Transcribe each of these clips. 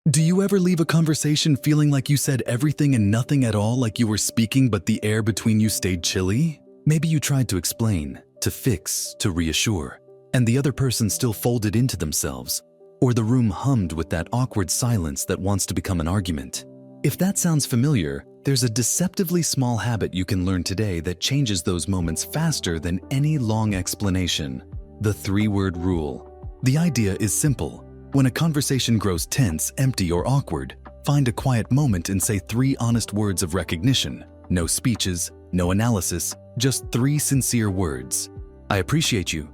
Do you ever leave a conversation feeling like you said everything and nothing at all, like you were speaking but the air between you stayed chilly? Maybe you tried to explain, to fix, to reassure, and the other person still folded into themselves, or the room hummed with that awkward silence that wants to become an argument. If that sounds familiar, there's a deceptively small habit you can learn today that changes those moments faster than any long explanation: the 3-word rule. The idea is simple. When a conversation grows tense, empty, or awkward, find a quiet moment and say 3 honest words of recognition. No speeches, no analysis, just 3 sincere words. I appreciate you.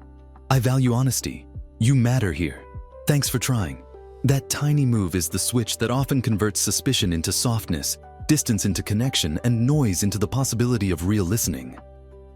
I value honesty. You matter here. Thanks for trying. That tiny move is the switch that often converts suspicion into softness, distance into connection, and noise into the possibility of real listening.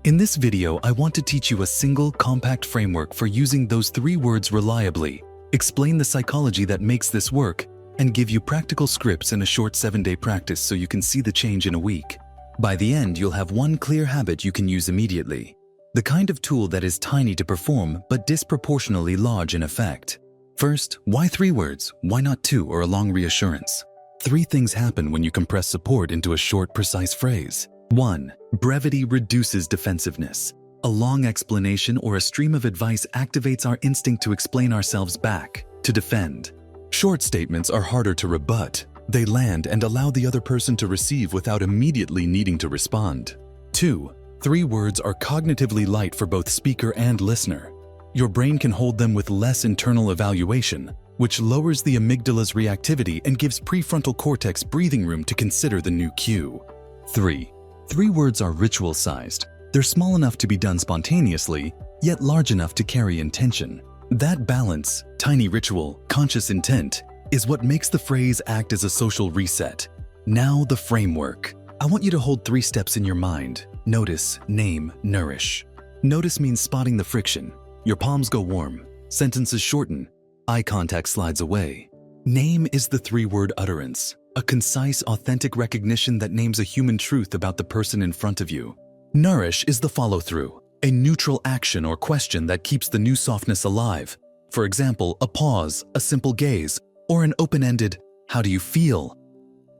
In this video, I want to teach you a single, compact framework for using those 3 words reliably, explain the psychology that makes this work, and give you practical scripts in a short 7-day practice so you can see the change in a week. By the end, you'll have one clear habit you can use immediately. The kind of tool that is tiny to perform but disproportionately large in effect. First, why 3 words? Why not 2 or a long reassurance? 3 things happen when you compress support into a short, precise phrase. 1. Brevity reduces defensiveness. A long explanation or a stream of advice activates our instinct to explain ourselves back, to defend. Short statements are harder to rebut. They land and allow the other person to receive without immediately needing to respond. 2. 3 words are cognitively light for both speaker and listener. Your brain can hold them with less internal evaluation, which lowers the amygdala's reactivity and gives prefrontal cortex breathing room to consider the new cue. 3. 3 words are ritual-sized. They're small enough to be done spontaneously, yet large enough to carry intention. That balance, tiny ritual, conscious intent, is what makes the phrase act as a social reset. Now the framework. I want you to hold 3 steps in your mind. Notice, name, nourish. Notice means spotting the friction. Your palms go warm, sentences shorten, eye contact slides away. Name is the 3-word utterance, a concise, authentic recognition that names a human truth about the person in front of you. Nourish is the follow-through, a neutral action or question that keeps the new softness alive. For example, a pause, a simple gaze, or an open-ended, "How do you feel?"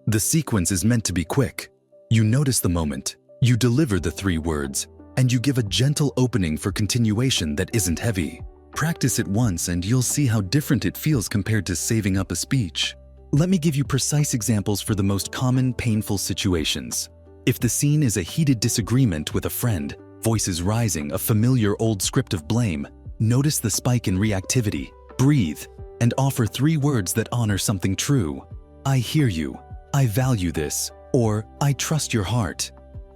The sequence is meant to be quick. You notice the moment, you deliver the 3 words, and you give a gentle opening for continuation that isn't heavy. Practice it once and you'll see how different it feels compared to saving up a speech. Let me give you precise examples for the most common, painful situations. If the scene is a heated disagreement with a friend, voices rising, a familiar old script of blame, notice the spike in reactivity, breathe, and offer 3 words that honor something true. I hear you, I value this, or I trust your heart.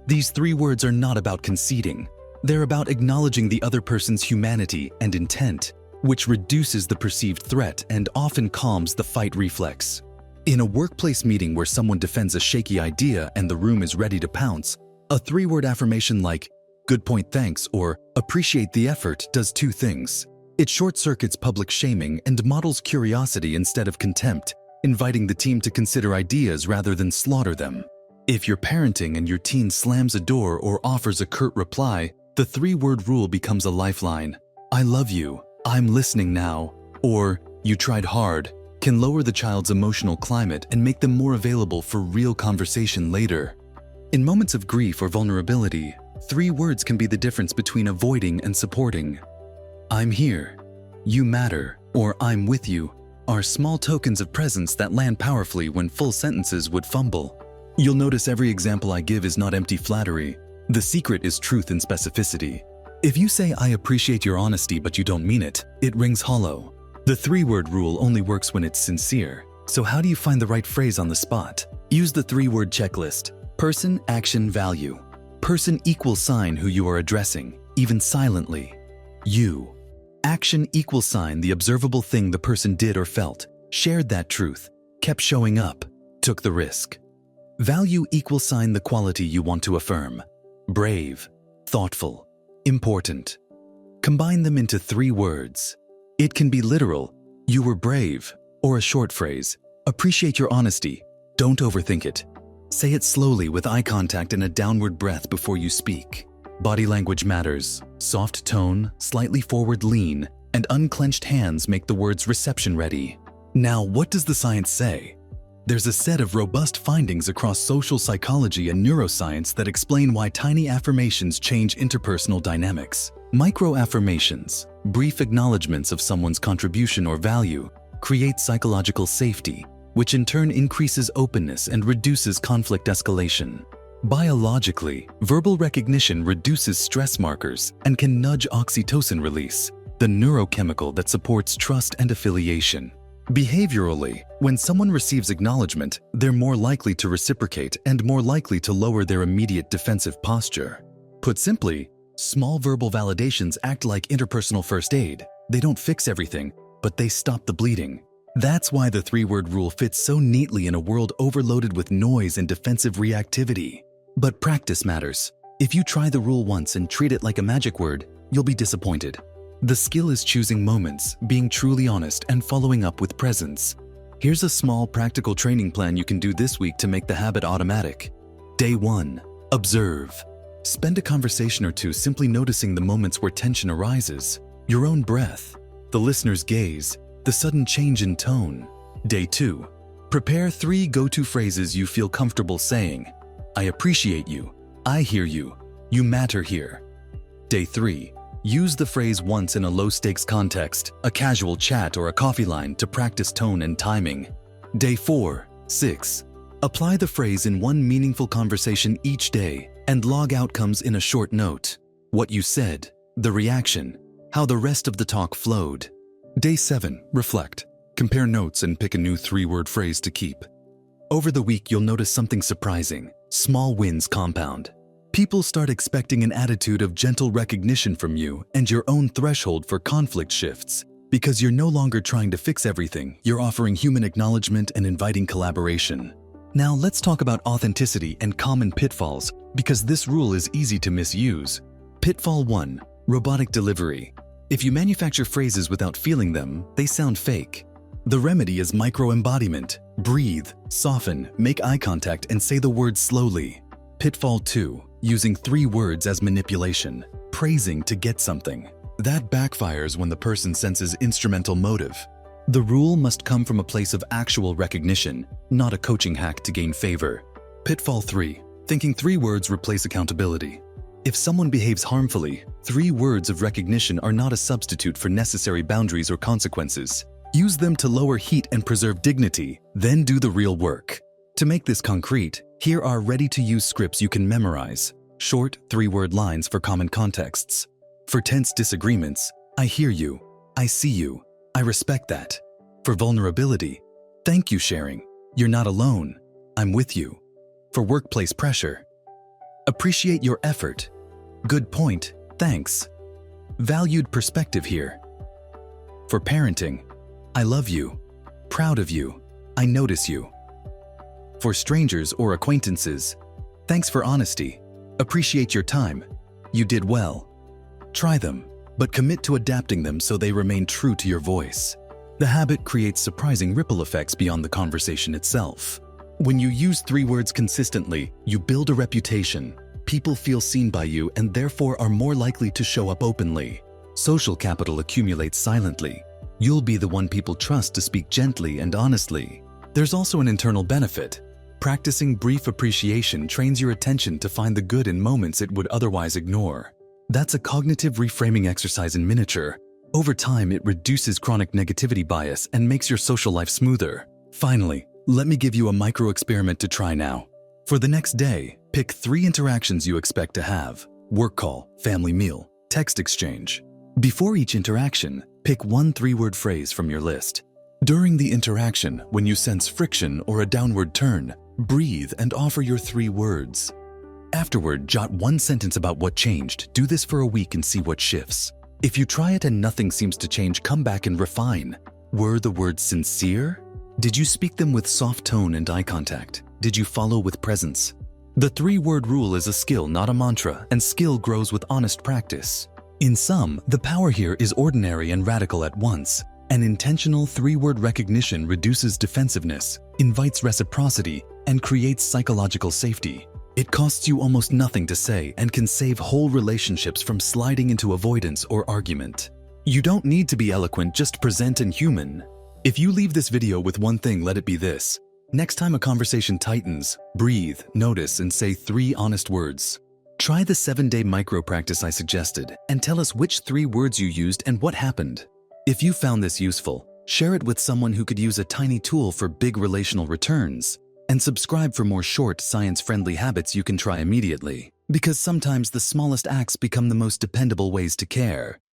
These 3 words are not about conceding. They're about acknowledging the other person's humanity and intent, which reduces the perceived threat and often calms the fight reflex. In a workplace meeting where someone defends a shaky idea and the room is ready to pounce, a 3-word affirmation like, "Good point, thanks," or "Appreciate the effort" does 2 things. It short-circuits public shaming and models curiosity instead of contempt, inviting the team to consider ideas rather than slaughter them. If you're parenting and your teen slams a door or offers a curt reply, the 3-word rule becomes a lifeline. "I love you," "I'm listening now," or "You tried hard," can lower the child's emotional climate and make them more available for real conversation later. In moments of grief or vulnerability, 3 words can be the difference between avoiding and supporting. "I'm here," "You matter," or "I'm with you" are small tokens of presence that land powerfully when full sentences would fumble. You'll notice every example I give is not empty flattery. The secret is truth and specificity. If you say, "I appreciate your honesty," but you don't mean it, it rings hollow. The 3-word rule only works when it's sincere. So how do you find the right phrase on the spot? Use the 3-word checklist. Person, action, value. Person equals sign who you are addressing, even silently. You. Action equals sign the observable thing the person did or felt, shared that truth, kept showing up, took the risk. Value equals sign the quality you want to affirm. Brave, thoughtful, important. Combine them into 3 words. It can be literal, "You were brave," or a short phrase, "Appreciate your honesty." Don't overthink it. Say it slowly with eye contact and a downward breath before you speak. Body language matters. Soft tone, slightly forward lean, and unclenched hands make the words reception ready. Now, what does the science say? There's a set of robust findings across social psychology and neuroscience that explain why tiny affirmations change interpersonal dynamics. Micro-affirmations, brief acknowledgments of someone's contribution or value, create psychological safety, which in turn increases openness and reduces conflict escalation. Biologically, verbal recognition reduces stress markers and can nudge oxytocin release, the neurochemical that supports trust and affiliation. Behaviorally, when someone receives acknowledgement, they're more likely to reciprocate and more likely to lower their immediate defensive posture. Put simply, small verbal validations act like interpersonal first aid. They don't fix everything, but they stop the bleeding. That's why the three-word rule fits so neatly in a world overloaded with noise and defensive reactivity. But practice matters. If you try the rule once and treat it like a magic word, you'll be disappointed. The skill is choosing moments, being truly honest, and following up with presence. Here's a small practical training plan you can do this week to make the habit automatic. Day 1. Observe. Spend a conversation or two simply noticing the moments where tension arises, your own breath, the listener's gaze, the sudden change in tone. Day 2. Prepare 3 go-to phrases you feel comfortable saying. I appreciate you. I hear you. You matter here. Day 3. Use the phrase once in a low-stakes context, a casual chat or a coffee line to practice tone and timing. Day 4. 6. Apply the phrase in one meaningful conversation each day and log outcomes in a short note. What you said, the reaction, how the rest of the talk flowed. Day 7. Reflect. Compare notes and pick a new 3-word phrase to keep. Over the week, you'll notice something surprising. Small wins compound. People start expecting an attitude of gentle recognition from you, and your own threshold for conflict shifts. Because you're no longer trying to fix everything, you're offering human acknowledgement and inviting collaboration. Now let's talk about authenticity and common pitfalls, because this rule is easy to misuse. Pitfall 1. Robotic delivery. If you manufacture phrases without feeling them, they sound fake. The remedy is micro-embodiment. Breathe, soften, make eye contact, and say the words slowly. Pitfall 2. Using 3 words as manipulation. Praising to get something. That backfires when the person senses instrumental motive. The rule must come from a place of actual recognition, not a coaching hack to gain favor. Pitfall 3. Thinking 3 words replace accountability. If someone behaves harmfully, 3 words of recognition are not a substitute for necessary boundaries or consequences. Use them to lower heat and preserve dignity, then do the real work. To make this concrete, here are ready-to-use scripts you can memorize. Short 3-word lines for common contexts. For tense disagreements, I hear you, I see you, I respect that. For vulnerability, thank you sharing, you're not alone, I'm with you. For workplace pressure, appreciate your effort. Good point, thanks. Valued perspective here. For parenting, I love you, proud of you, I notice you. For strangers or acquaintances, thanks for honesty, appreciate your time, you did well. Try them, but commit to adapting them so they remain true to your voice. The habit creates surprising ripple effects beyond the conversation itself. When you use 3 words consistently, you build a reputation. People feel seen by you and therefore are more likely to show up openly. Social capital accumulates silently. You'll be the one people trust to speak gently and honestly. There's also an internal benefit. Practicing brief appreciation trains your attention to find the good in moments it would otherwise ignore. That's a cognitive reframing exercise in miniature. Over time, it reduces chronic negativity bias and makes your social life smoother. Finally, let me give you a micro-experiment to try now. For the next day, pick 3 interactions you expect to have: work call, family meal, text exchange. Before each interaction, pick one 3-word phrase from your list. During the interaction, when you sense friction or a downward turn, breathe and offer your 3 words. Afterward, jot one sentence about what changed. Do this for a week and see what shifts. If you try it and nothing seems to change, come back and refine. Were the words sincere? Did you speak them with soft tone and eye contact? Did you follow with presence? The 3-word rule is a skill, not a mantra, and skill grows with honest practice. In sum, the power here is ordinary and radical at once. An intentional 3-word recognition reduces defensiveness, invites reciprocity, and creates psychological safety. It costs you almost nothing to say and can save whole relationships from sliding into avoidance or argument. You don't need to be eloquent, just present and human. If you leave this video with one thing, let it be this. Next time a conversation tightens, breathe, notice, and say 3 honest words. Try the 7-day micro practice I suggested and tell us which 3 words you used and what happened. If you found this useful, share it with someone who could use a tiny tool for big relational returns. And subscribe for more short, science-friendly habits you can try immediately. Because sometimes the smallest acts become the most dependable ways to care.